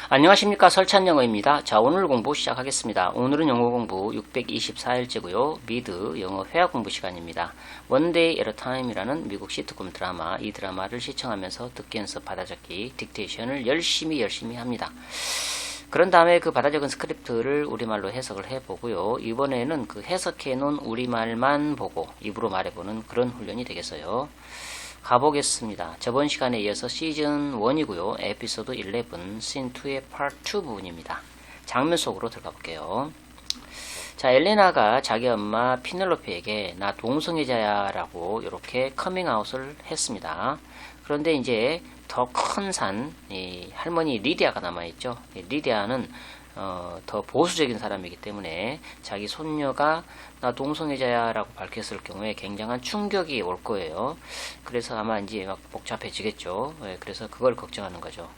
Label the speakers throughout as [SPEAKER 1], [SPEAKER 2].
[SPEAKER 1] 안녕하십니까, 설찬영어입니다. 자, 오늘 공부 시작하겠습니다. 오늘은 영어 공부 624일째고요. 미드 영어 회화 공부 시간입니다. One Day at a Time이라는 미국 시트콤 드라마, 이 드라마를 시청하면서 듣기 연습, 받아적기, 딕테이션을 열심히 합니다. 그런 다음에 그 받아 적은 스크립트를 우리말로 해석을 해보고요. 이번에는 그 해석해 놓은 우리말만 보고 입으로 말해보는 그런 훈련이 되겠어요. 가보겠습니다. 저번 시간에 이어서 시즌 1이고요. 에피소드 11, 씬 2의 파트 2 부분입니다. 장면 속으로 들어가 볼게요. 자, 엘레나가 자기 엄마 피넬로페에게 나 동성애자야 라고 이렇게 커밍아웃을 했습니다. 그런데 이제 더 큰 산, 이 할머니 리디아가 남아있죠. 리디아는 더 보수적인 사람이기 때문에 자기 손녀가 나 동성애자야 라고 밝혔을 경우에 굉장한 충격이 올 거예요. 그래서 아마 이제 막 복잡해지겠죠. 그래서 그걸 걱정하는 거죠.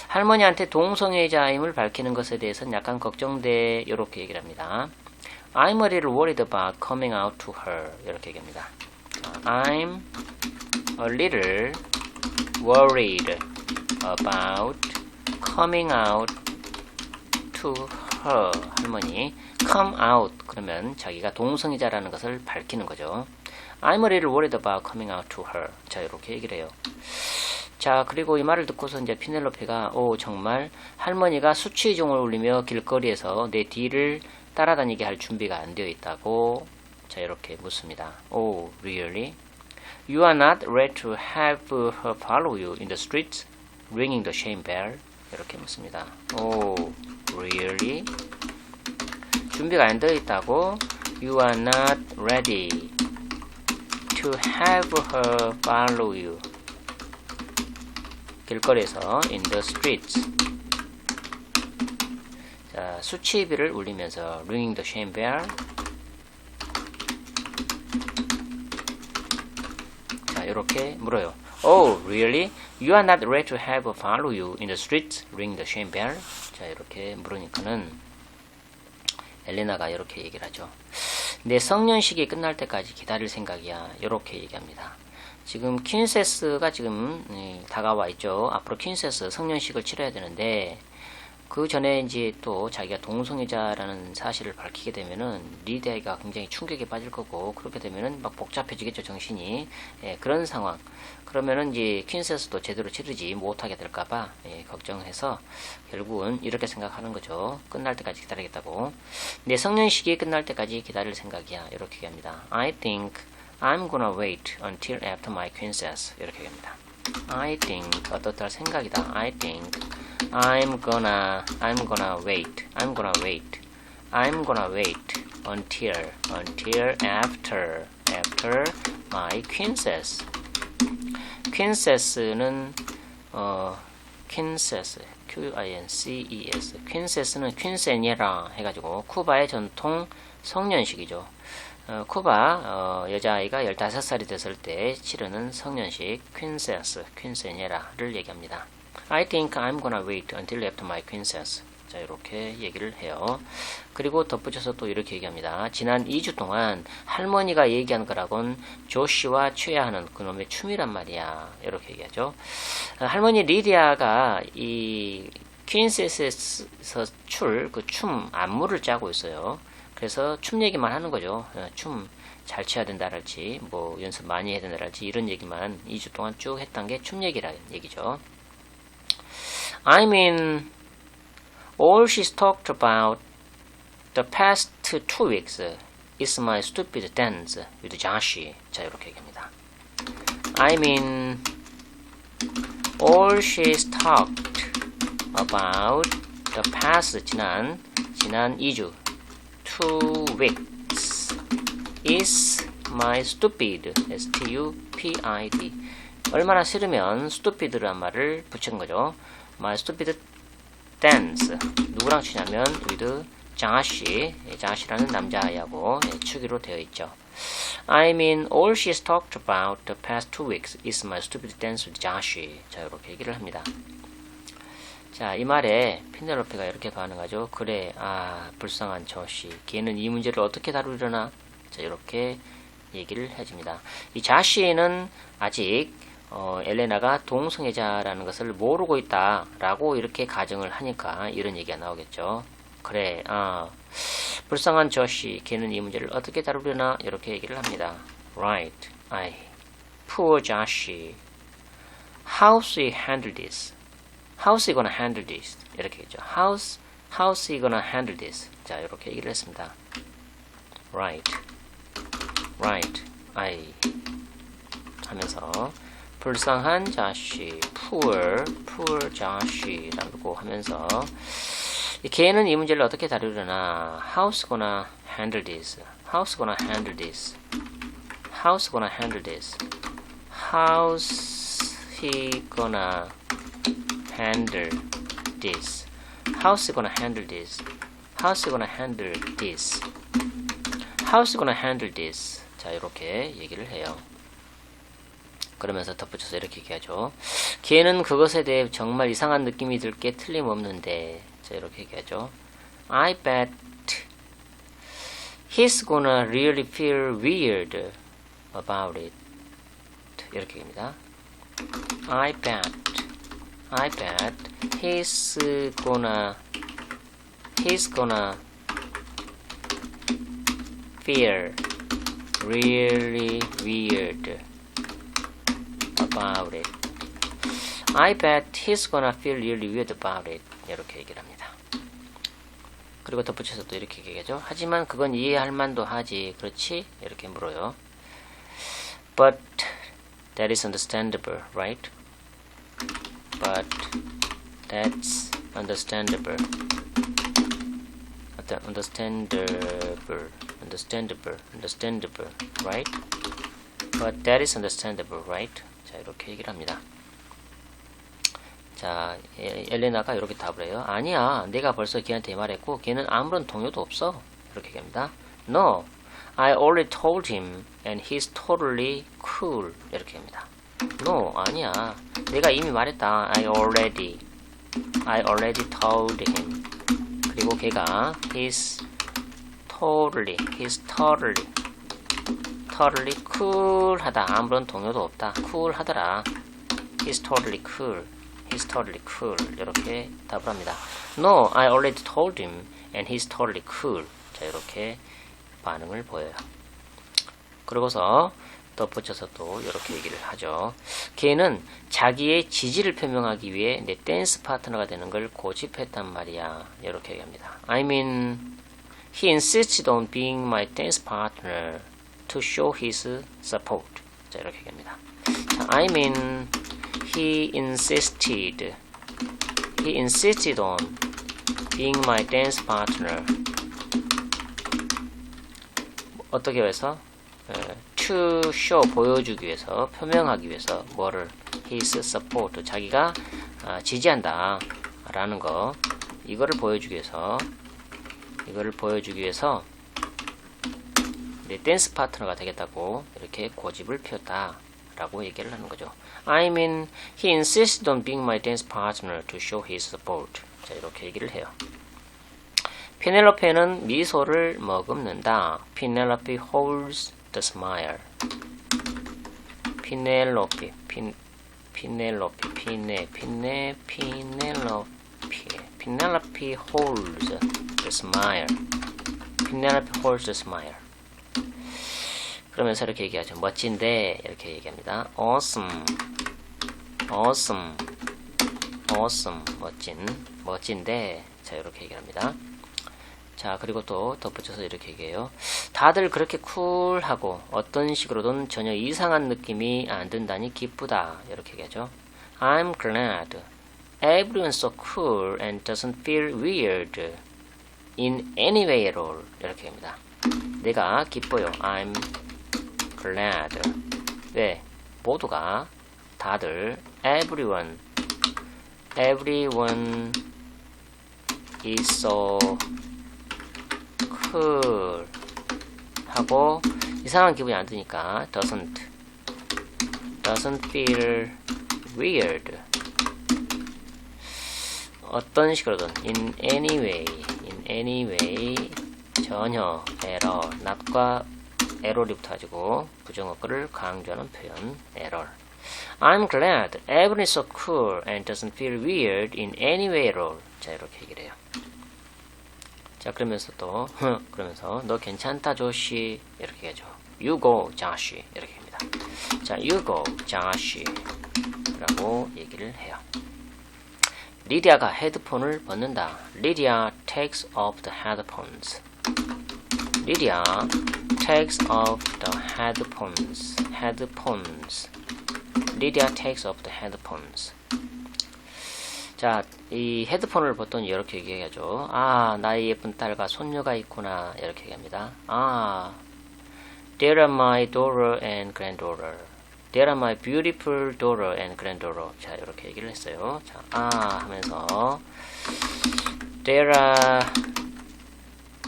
[SPEAKER 1] 할머니한테 동성애자임을 밝히는 것에 대해서는 약간 걱정돼 이렇게 얘기를 합니다. I'm a little worried about coming out to her 이렇게 얘기합니다. I'm a little worried about coming out to her. 할머니 come out 그러면 자기가 동성애자라는 것을 밝히는 거죠. I'm a little worried about coming out to her. 자, 이렇게 얘기를 해요. 자, 그리고 이 말을 듣고서 이제 피넬로페가 정말 할머니가 수치종을 울리며 길거리에서 내 뒤를 따라다니게 할 준비가 안 되어 있다고 자, 이렇게 묻습니다. Oh, really? You are not ready to have her follow you in the streets, ringing the shame bell? 이렇게 묻습니다. Oh, really? 준비가 안 되어 있다고? You are not ready to have her follow you. 길거리에서 in the streets. 자, 수치비를 울리면서 ringing the shame bell. 자, 이렇게 물어요. Oh, really? You are not ready to have her follow you in the streets, ring the shame bell? 자, 이렇게 물으니까는 엘레나가 이렇게 얘기를 하죠. 내 성년식이 끝날 때까지 기다릴 생각이야. 이렇게 얘기합니다. 지금 퀸세스가 지금 다가와 있죠. 앞으로 퀸세스 성년식을 치러야 되는데 그 전에 이제 또 자기가 동성애자라는 사실을 밝히게 되면은 리디아가 굉장히 충격에 빠질 거고 그렇게 되면은 막 복잡해지겠죠, 정신이. 그런 상황. 그러면은 이제 퀸세스도 제대로 치르지 못하게 될까봐 걱정해서 결국은 이렇게 생각하는 거죠. 끝날 때까지 기다리겠다고. 내 성년식이 끝날 때까지 기다릴 생각이야. 이렇게 얘기합니다. I think I'm gonna wait until after my quincess. 이렇게 얘기합니다. I think 어떻다 생각이다. I think I'm gonna wait until after my quincess. 퀸세스는 퀸세스 Q-I-N-C-E-S 퀸세스는 퀸세니에라 해가지고 쿠바의 전통 성년식이죠. 쿠바 여자아이가 15살이 됐을 때 치르는 성년식 퀸세스 퀸세니에라를 얘기합니다. I think I'm gonna wait until after my quincess. 자, 이렇게 얘기를 해요. 그리고 덧붙여서 또 이렇게 얘기합니다. 지난 2주 동안 할머니가 얘기한 거라곤 조시와 취해야 하는 그놈의 춤이란 말이야. 이렇게 얘기하죠. 할머니 리디아가 이 퀸세스에서 출 그 춤 안무를 짜고 있어요. 그래서 춤 얘기만 하는 거죠. 춤 잘 취해야 된다랄지 뭐 연습 많이 해야 된다랄지 이런 얘기만 2주 동안 쭉 했던 게 춤 얘기라는 얘기죠. I mean, all she's talked about the past 2 weeks is my stupid dance with Joshi. 자, 이렇게 얘기합니다. I mean, all she's talked about the past 지난 2주 2 weeks is my stupid S-T-U-P-I-D 얼마나 싫으면 stupid란 말을 붙인 거죠. My stupid dance 누구랑 추냐면 with 장아씨 장아씨라는 남자아이하고 추기로 되어 있죠. I mean all she's talked about the past 2 weeks is my stupid dance with 장아씨. 자, 이렇게 얘기를 합니다. 자, 이 말에 피넬로페가 이렇게 반응하죠. 그래, 불쌍한 저씨 걔는 이 문제를 어떻게 다루려나. 자, 이렇게 얘기를 해줍니다. 이 자씨는 아직 엘레나가 동성애자라는 것을 모르고 있다라고 이렇게 가정을 하니까 이런 얘기가 나오겠죠. 그래, 불쌍한 저씨, 걔는 이 문제를 어떻게 다루려나 이렇게 얘기를 합니다. Right, poor 저씨. How's he handle this? How's he gonna handle this? 이렇게 했죠. How's he gonna handle this? 자, 이렇게 얘기를 했습니다. Right, 하면서 불쌍한 자식, poor 자식이라고 하면서 걔는 이 문제를 어떻게 다루려나? How's gonna handle this? How's gonna handle this? How's gonna handle this? How's he gonna handle this? How's he gonna handle this? How's he gonna handle this? How's he gonna handle this? 자, 이렇게 얘기를 해요. 그러면서 덧붙여서 이렇게 얘기하죠. 걔는 그것에 대해 정말 이상한 느낌이 들 게 틀림없는데, 자, 이렇게 얘기하죠. I bet he's gonna really feel weird about it. 이렇게 얘기합니다. I bet he's gonna feel really weird about it. I bet he's gonna feel really weird about it. 이렇게 얘기를 합니다. 그리고 덧붙여서 또 이렇게 얘기하죠. 하지만 그건 이해할 만도 하지. 그렇지? 이렇게 물어요. But that is understandable, right? But that's understandable. Understandable, right? But that is understandable, right? 자, 이렇게 얘기를 합니다. 자, 엘레나가 이렇게 답을 해요. 아니야, 내가 벌써 걔한테 말했고 걔는 아무런 동요도 없어. 이렇게 얘기합니다. No, I already told him and he's totally cool. 이렇게 합니다. No, 아니야, 내가 이미 말했다. I already told him. 그리고 걔가 he's totally cool 하다. 아무런 동요도 없다. cool 하더라. he's totally cool. 이렇게 답을 합니다. No, I already told him and he's totally cool. 자, 이렇게 반응을 보여요. 그러고서 덧붙여서 또 이렇게 얘기를 하죠. 걔는 자기의 지지를 표명하기 위해 내 댄스 파트너가 되는 걸 고집했단 말이야. 이렇게 얘기합니다. I mean, he insisted on being my dance partner to show his support. 자, 이렇게 얘기합니다. 자, I mean, he insisted on being my dance partner. 어떻게 해서? to show, 보여주기 위해서, 표명하기 위해서 뭐를? his support, 자기가 지지한다 라는 거, 이거를 보여주기 위해서 내 댄스 파트너가 되겠다고 이렇게 고집을 피웠다 라고 얘기를 하는 거죠. I mean, he insisted on being my dance partner to show his support. 자, 이렇게 얘기를 해요. 페넬로페는 미소를 머금는다. Penelope holds the smile. Penelope holds the smile. Penelope holds the smile. 그러면서 이렇게 얘기하죠. 멋진데 이렇게 얘기합니다. Awesome. 멋진데. 자, 이렇게 얘기합니다. 자, 그리고 또 덧붙여서 이렇게 얘기해요. 다들 그렇게 쿨하고 어떤 식으로든 전혀 이상한 느낌이 안 든다니 기쁘다. 이렇게 얘기하죠. I'm glad everyone's so cool and doesn't feel weird in any way at all. 이렇게 합니다. 내가 기뻐요. I'm glad. 왜? 모두가, 다들, everyone is so cool 하고 이상한 기분이 안 드니까 doesn't feel weird. 어떤 식으로든 in any way 전혀 error not과 error이 붙어가지고 부정어구를 강조하는 표현 error. I'm glad Evan is so cool and doesn't feel weird in any way at all. 자, 이렇게 얘기를 해요. 자, 그러면서 또 그러면서 너 괜찮다 조시 이렇게 하죠. You go 자시 이렇게 합니다. 자, you go 자시 라고 얘기를 해요. 리디아가 헤드폰을 벗는다. Lydia takes off the headphones. Lydia takes off the headphones. Headphones. Lydia takes off the headphones. 자, 이 헤드폰을 보통 이렇게 얘기하죠. 아, 나의 예쁜 딸과 손녀가 있구나. 이렇게 얘기합니다. 아, there are my daughter and granddaughter. There are my beautiful daughter and granddaughter. 자, 이렇게 얘기를 했어요. 자, 아 하면서 there are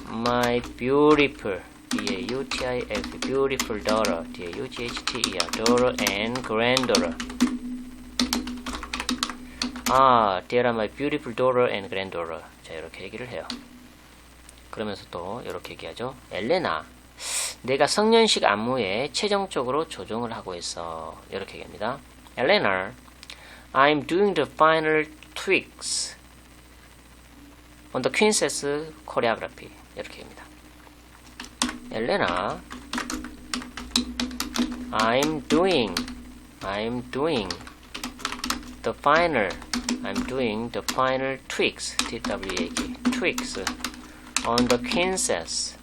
[SPEAKER 1] my beautiful 뒤에 UTIF beautiful daughter 뒤에 UGHTER daughter and granddaughter. 아, there are my beautiful daughter and granddaughter. 자, 이렇게 얘기를 해요. 그러면서 또 이렇게 얘기하죠. 엘레나, 내가 성년식 안무에 최종적으로 조정을 하고 있어. 이렇게 얘기합니다. Elena, I'm doing the final tweaks on the Princess choreography. 이렇게 얘기합니다. Elena, I'm doing the final tweaks, TWAK, tweaks on the Princess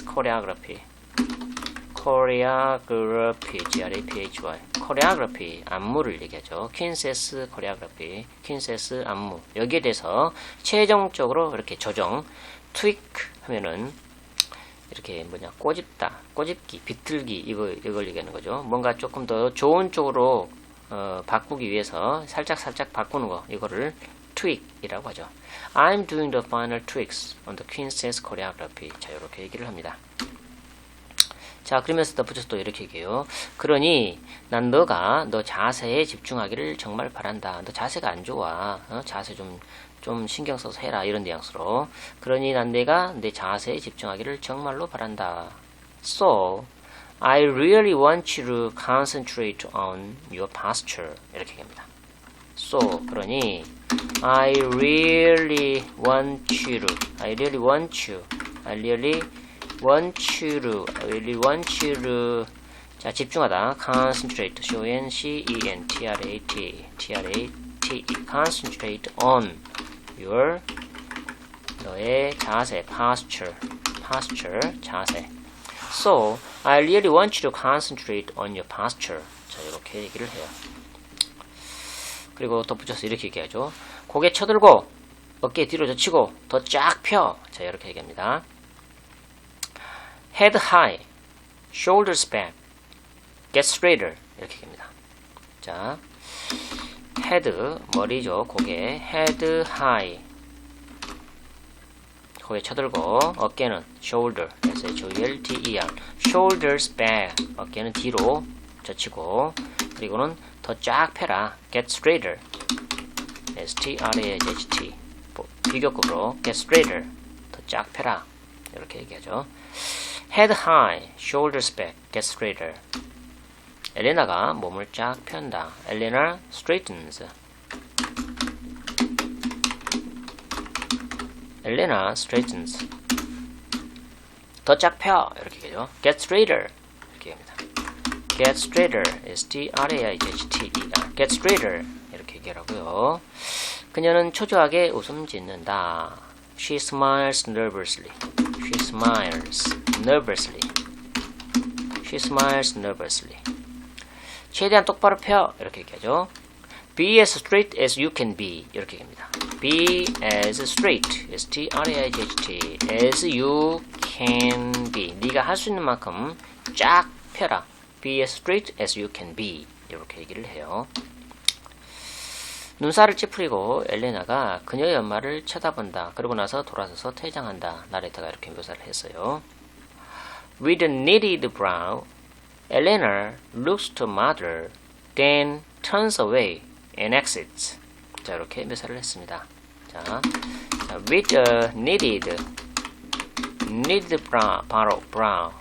[SPEAKER 1] choreography. GRAPHY. choreography. 안무를 얘기하죠. Princess choreography. Princess 안무. 여기에 대해서 최종적으로 이렇게 조정, tweak 하면은 이렇게 뭐냐, 꼬집다, 꼬집기, 비틀기, 이걸 얘기하는 거죠. 뭔가 조금 더 좋은 쪽으로 바꾸기 위해서 살짝 바꾸는 거, 이거를 tweak이라고 하죠. I'm doing the final tweaks on the Princess choreography. 자, 이렇게 얘기를 합니다. 자, 그러면서 덧붙여서 또 이렇게 얘기해요. 그러니 난 너 자세에 집중하기를 정말 바란다. 너 자세가 안 좋아. 자세 좀 신경 써서 해라. 이런 뉘앙스로. 그러니 난 내가 내 자세에 집중하기를 정말로 바란다. So, I really want you to concentrate on your posture. 이렇게 얘기합니다. So, 그러니 I really want you to 자, 집중하다. concentrate, C-O-N-C-E-N-T-R-A-T-E concentrate on 너의 자세, posture, 자세. So, I really want you to concentrate on your posture. 자, 이렇게 얘기를 해요. 그리고 덧붙여서 이렇게 얘기하죠. 고개 쳐들고, 어깨 뒤로 젖히고, 더 쫙 펴. 자, 이렇게 얘기합니다. Head high, shoulders back, get straighter. 이렇게 얘기합니다. 자, head, 머리죠. 고개, head high. 고개 쳐들고, 어깨는 shoulder, S-H-O-U-L-D-E-R, shoulders back. 어깨는 뒤로 젖히고, 그리고는 더 쫙 펴라. get straighter, S-T-R-A-H-T. 비교급으로 get straighter, 더 쫙 펴라. 이렇게 얘기하죠. head high, shoulders back, get straighter. 엘레나가 몸을 쫙 편다. Elena straightens. Elena straightens. 더 쫙 펴. 이렇게 얘기하죠. Get straighter. 이렇게 합니다. Get straighter. S-T-R-A-I-G-H-T-E-R. Get straighter. 이렇게 얘기하고요. 그녀는 초조하게 웃음 짓는다. She smiles nervously. She smiles nervously. She smiles nervously. 최대한 똑바로 펴. 이렇게 얘기하죠. Be as straight as you can be. 이렇게 얘기합니다. Be as straight. S-T-R-A-I-G-H-T. as you can be. 네가 할 수 있는 만큼 쫙 펴라. Be as straight as you can be. 이렇게 얘기를 해요. 눈살을 찌푸리고 엘레나가 그녀의 엄마를 쳐다본다. 그러고 나서 돌아서서 퇴장한다. 나레타가 이렇게 묘사를 했어요. With a knitted brow, Elena looks to mother, then turns away and exits. 자, 이렇게 묘사를 했습니다. 자, with a knitted brow.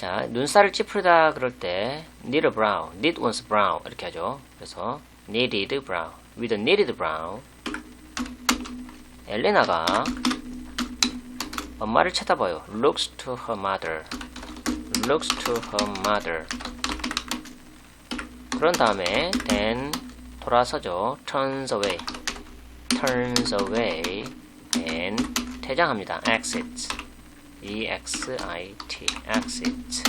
[SPEAKER 1] 자, 눈살을 찌푸리다 그럴 때 need a brow, need one's brow 이렇게 하죠. 그래서 needed brow, with a needed brow. 엘레나가 엄마를 쳐다봐요. looks to her mother, looks to her mother. 그런 다음에 then 돌아서죠. turns away, turns away and 퇴장합니다. exits, E-X-I-T, exits.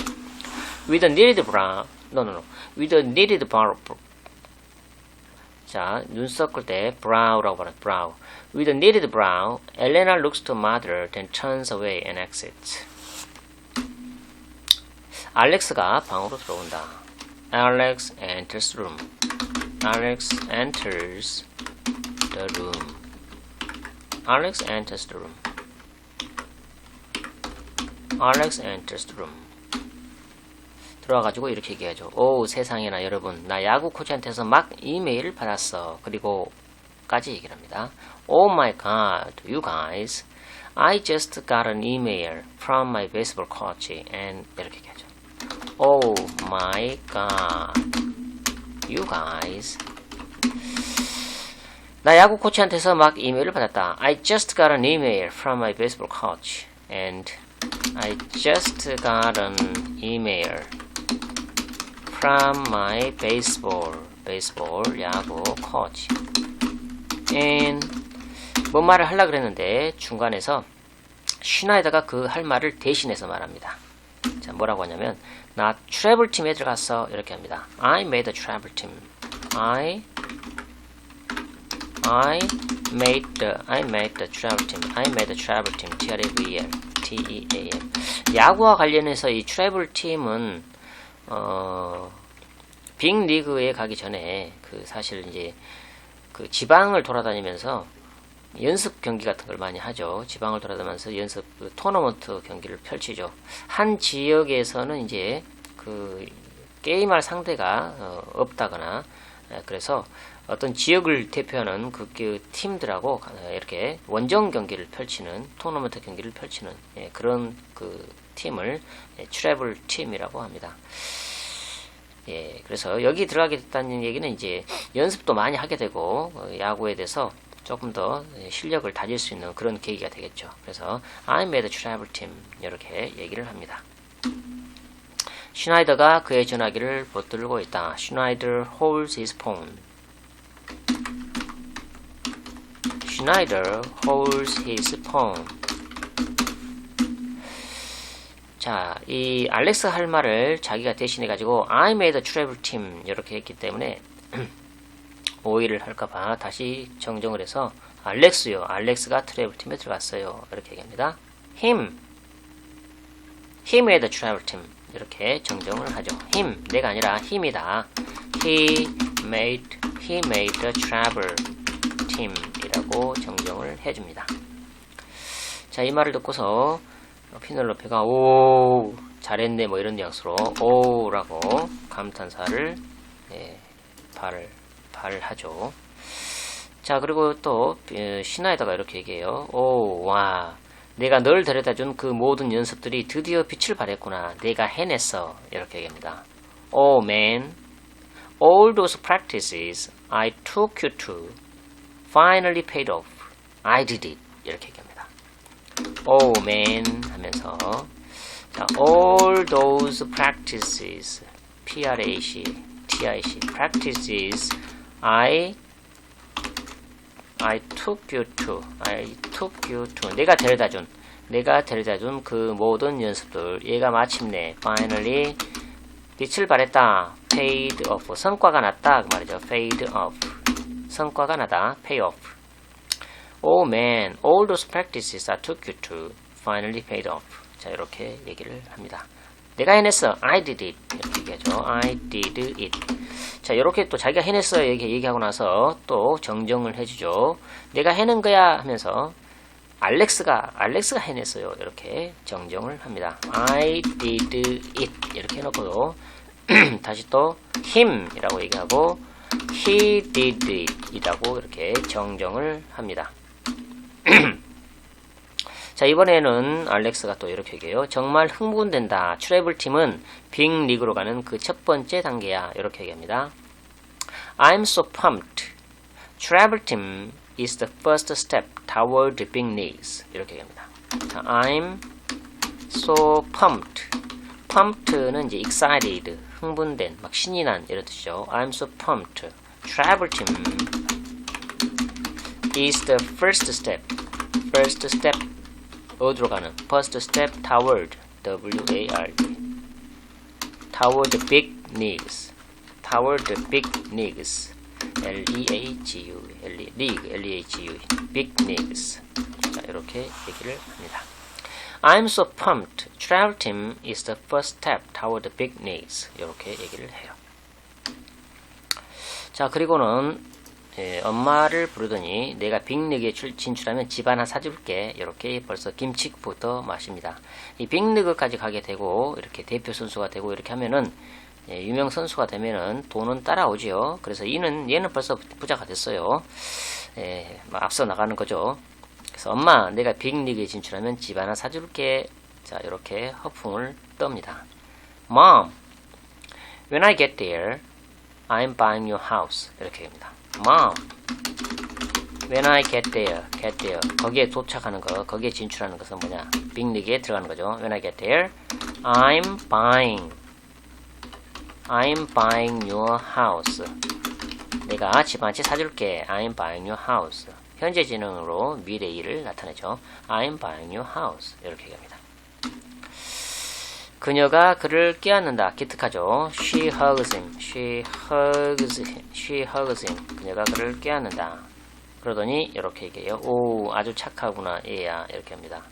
[SPEAKER 1] with a needed brow, no, with a needed brow. 자, 눈썹 끌 때 brow라고 말해요. brow. with a needed brow, Elena looks to mother, then turns away and exits. 알렉스가 방으로 들어온다. Alex enters the room. Alex enters the room. Alex enters the room. Alex enters the room. 들어와가지고 이렇게 얘기하죠. 오, 세상에나 여러분, 나 야구 코치한테서 막 이메일을 받았어. 그리고 까지 얘기를 합니다. Oh my god, you guys, I just got an email from my baseball coach and 이렇게 얘기하죠. Oh my god, you guys, 나 야구 코치한테서 막 이메일을 받았다. I just got an email from my baseball coach and I just got an email from my baseball 야구 coach. and 뭔 말을 하려고 그랬는데 중간에서 슈나이더가 그 할 말을 대신해서 말합니다. 자, 뭐라고 하냐면 나 트래블 팀에 들어갔어. 이렇게 합니다. I made a travel team. I made the travel team. I made the travel team. T-R-A-V-E-L. T-E-A-M. 야구와 관련해서 이 트래블 팀은 빅리그에 가기 전에 그 사실 이제 그 지방을 돌아다니면서 연습 경기 같은 걸 많이 하죠. 지방을 돌아다니면서 연습 그 토너먼트 경기를 펼치죠. 한 지역에서는 이제 그 게임할 상대가 없다거나 그래서 어떤 지역을 대표하는 그 팀들하고 이렇게 원정 경기를 펼치는 토너먼트 경기를 펼치는 그런 그 팀을 트래블 팀이라고 합니다. 예, 그래서 여기 들어가게 됐다는 얘기는 이제 연습도 많이 하게 되고 야구에 대해서 조금 더 실력을 다질 수 있는 그런 계기가 되겠죠. 그래서 I made a travel team 이렇게 얘기를 합니다. 슈나이더가 그의 전화기를 붙들고 있다. Schneider holds his phone. Schneider holds his phone. 자, 이 알렉스 할 말을 자기가 대신해가지고 I made a travel team 이렇게 했기 때문에 오해를 할까봐 다시 정정을 해서 알렉스요. 알렉스가 트래블 팀에 들어갔어요. 이렇게 얘기합니다. He made a travel team 이렇게 정정을 하죠. him, 내가 아니라 힘이다. He made a travel team 이라고 정정을 해줍니다. 자, 이 말을 듣고서 피넬로페가 오 잘했네 뭐 이런 뉘앙스로 오라고 감탄사를 발하죠. 자, 그리고 또 슈나이더가 이렇게 얘기해요. 오, 와, 내가 널 데려다준 그 모든 연습들이 드디어 빛을 발했구나. 내가 해냈어. 이렇게 얘기합니다. Oh man, all those practices I took you to finally paid off. I did it. 이렇게 얘기합니다. Oh man 하면서 자, all those practices P-R-A-C-T-I-C practices I took you to 내가 데려다준 그 모든 연습들 얘가 마침내 finally 빛을 발했다. paid off 성과가 났다 그 말이죠. paid off 성과가 나다. pay off. Oh man, all those practices I took you to finally paid off. 자, 이렇게 얘기를 합니다. 내가 해냈어. I did it. 이렇게 얘기하죠. I did it. 자, 이렇게 또 자기가 해냈어. 얘기하고 나서 또 정정을 해주죠. 내가 해낸 거야 하면서 알렉스가 해냈어요. 이렇게 정정을 합니다. I did it. 이렇게 해놓고요. 다시 또 him 이라고 얘기하고 he did it 이라고 이렇게 정정을 합니다. 자, 자, 이번에는 알렉스가 또 이렇게 얘기해요. 정말 흥분된다. 트래블 팀은 빅리그로 가는 그 첫 번째 단계야. 이렇게 얘기합니다. I'm so pumped. Travel team is the first step toward the big leagues. 이렇게 얘기합니다. 자, I'm so pumped. pumped는 이제 excited, 흥분된, 막 신이 난 이런 뜻이죠. I'm so pumped. Travel team is the first step. First step 어디로 가는? First step toward W-A-R-D toward the big leagues. Toward the big leagues. L-E-A-G-U league L-E-A-G-U big leagues. 자, 이렇게 얘기를 합니다. I'm so pumped. Travel team is the first step toward the big leagues. 이렇게 얘기를 해요. 자, 그리고는 엄마를 부르더니 내가 빅리그에 진출하면 집 하나 사줄게. 이렇게 벌써 김치부터 마십니다. 이 빅리그까지 가게 되고 이렇게 대표 선수가 되고 이렇게 하면은 유명 선수가 되면은 돈은 따라오지요. 그래서 얘는 벌써 부자가 됐어요. 앞서 나가는 거죠. 그래서 엄마, 내가 빅리그에 진출하면 집 하나 사줄게. 자, 이렇게 허풍을 떱니다. Mom, when I get there, I'm buying your house. 이렇게 합니다. Mom, when I get there, 거기에 도착하는 거, 거기에 진출하는 것은 뭐냐? 빅리그에 들어가는 거죠. When I get there, I'm buying your house. 내가 집 한 채 사줄게. I'm buying your house. 현재 진행으로 미래 일을 나타내죠. I'm buying your house. 이렇게 얘기합니다. 그녀가 그를 껴안는다. 기특하죠. She hugs him. 그녀가 그를 껴안는다. 그러더니 이렇게 얘기해요. 오, 아주 착하구나 얘야. 이렇게 합니다.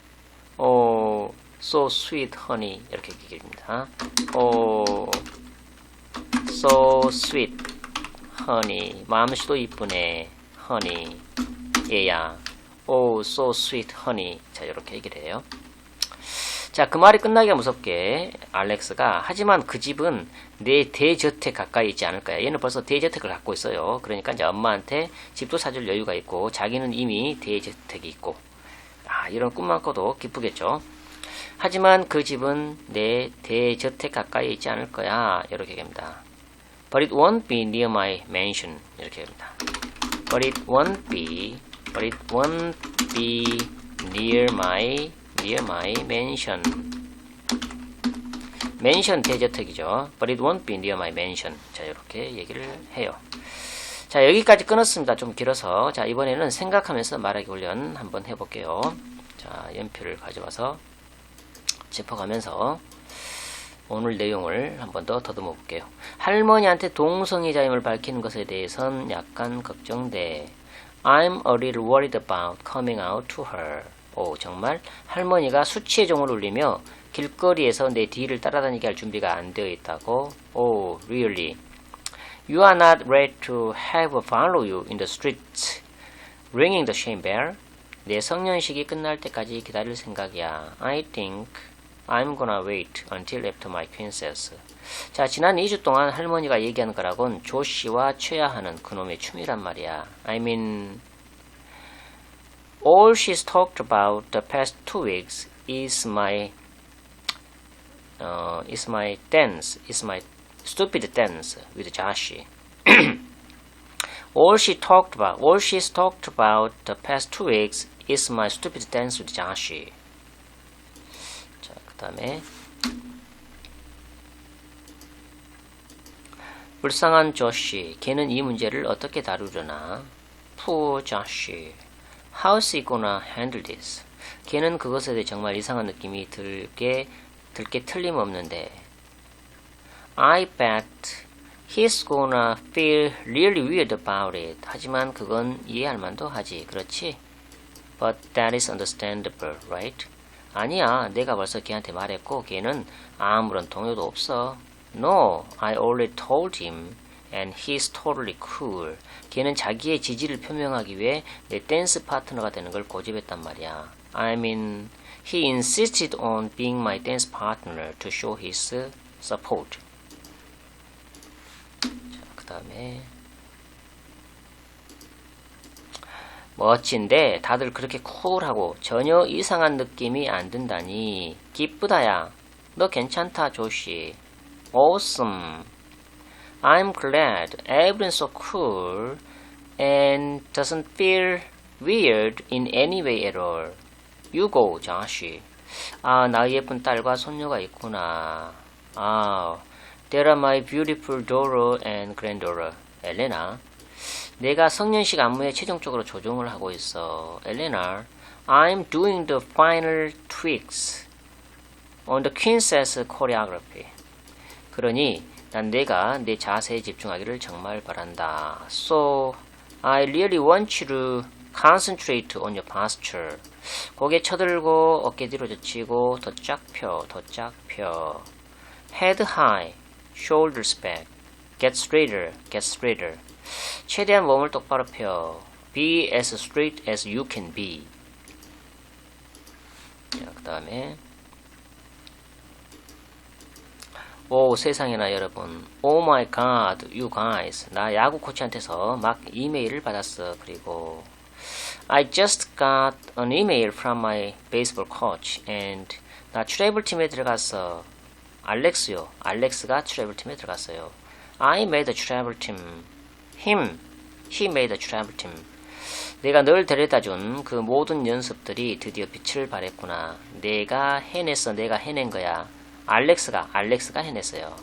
[SPEAKER 1] 오, so sweet honey. 이렇게 얘기합니다. 오, so sweet honey. 마음씨도 이쁘네. honey. 얘야. 오, so sweet honey. 자, 이렇게 얘기를 해요. 자, 그 말이 끝나기가 무섭게 알렉스가 하지만 그 집은 내 대저택 가까이 있지 않을 거야. 얘는 벌써 대저택을 갖고 있어요. 그러니까 이제 엄마한테 집도 사줄 여유가 있고 자기는 이미 대저택이 있고 이런 꿈만 꿔도 기쁘겠죠. 하지만 그 집은 내 대저택 가까이 있지 않을 거야. 이렇게 얘기합니다. But it won't be near my mansion. 이렇게 합니다. But it won't be near my mansion. 맨션 대저택이죠. But it won't be near my mansion. 자, 이렇게 얘기를 해요. 자, 여기까지 끊었습니다. 좀 길어서. 자, 이번에는 생각하면서 말하기 훈련 한번 해볼게요. 자, 연표를 가져와서 짚어가면서 오늘 내용을 한번 더 더듬어 볼게요. 할머니한테 동성애자임을 밝히는 것에 대해선 약간 걱정돼. I'm a little worried about coming out to her. 오, 정말 할머니가 수치의 종을 울리며 길거리에서 내 뒤를 따라다니게 할 준비가 안 되어 있다고. 오, really? You are not ready to have her follow you in the streets, ringing the shame bell? 내 성년식이 끝날 때까지 기다릴 생각이야. I think I'm gonna wait until after my queen says. 자, 지난 2주 동안 할머니가 얘기하는 거라곤 조씨와 취해야 하는 그놈의 춤이란 말이야. I mean, all she's talked about the past 2 weeks is my stupid dance with Josh. all she's talked about the past 2 weeks is my stupid dance with Josh. 자, 그 다음에 불쌍한 조시, 걔는 이 문제를 어떻게 다루려나? Poor Josh. How's he gonna handle this? 걔는 그것에 대해 정말 이상한 느낌이 들게 틀림없는데. I bet he's gonna feel really weird about it. 하지만 그건 이해할 만도 하지. 그렇지? But that is understandable, right? 아니야, 내가 벌써 걔한테 말했고 걔는 아무런 동요도 없어. No, I already told him and he's totally cool. 걔는 자기의 지지를 표명하기 위해 내 댄스 파트너가 되는 걸 고집했단 말이야. I mean, he insisted on being my dance partner to show his support. 자, 그 다음에 멋진데 다들 그렇게 쿨하고 전혀 이상한 느낌이 안 든다니 기쁘다야. 너 괜찮다 조시. Awesome. I'm glad everyone's so cool and doesn't feel weird in any way at all. You go, Josh. 아, 나의 예쁜 딸과 손녀가 있구나. 아, there are my beautiful daughter and granddaughter. 엘레나. 내가 성년식 안무에 최종적으로 조정을 하고 있어. 엘레나. I'm doing the final tweaks on the Queen's choreography. 그러니 난 내가 내 자세에 집중하기를 정말 바란다. So, I really want you to concentrate on your posture. 고개 쳐들고 어깨 뒤로 젖히고 더 쫙 펴, 더 쫙 펴. Head high, shoulders back. Get straighter, get straighter. 최대한 몸을 똑바로 펴. Be as straight as you can be. 자, 그 다음에 오 세상에나 여러분. Oh my god, you guys. 나 야구 코치한테서 막 이메일을 받았어. 그리고 I just got an email from my baseball coach and 나 트래블 팀에 들어갔어. 알렉스요. 알렉스가 트래블 팀에 들어갔어요. I made a travel team. He made a travel team. 내가 널 데려다준 그 모든 연습들이 드디어 빛을 발했구나. 내가 해냈어. 내가 해낸 거야. 알렉스가 해냈어요.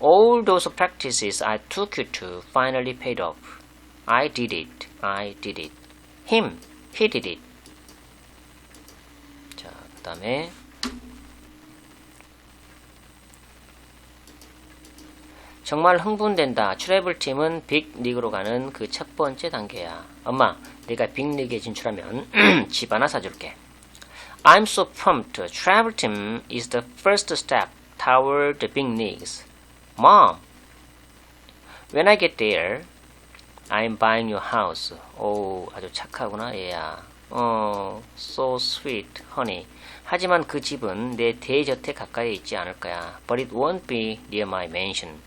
[SPEAKER 1] All those practices I took you to finally paid off. I did it. I did it. He did it. 자, 그 다음에 정말 흥분된다. 트래블 팀은 빅리그로 가는 그 첫 번째 단계야. 엄마, 내가 빅리그에 진출하면 집 하나 사줄게. I'm so pumped. Travel team is the first step toward the big leagues. Mom, when I get there, I'm buying your house. 오, 아주 착하구나, 얘야. So sweet, honey. 하지만 그 집은 내 대저택 가까이에 있지 않을 거야. But it won't be near my mansion.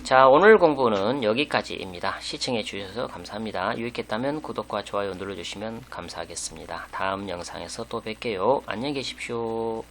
[SPEAKER 1] 자, 오늘 공부는 여기까지입니다. 시청해 주셔서 감사합니다. 유익했다면 구독과 좋아요 눌러주시면 감사하겠습니다. 다음 영상에서 또 뵐게요. 안녕히 계십시오.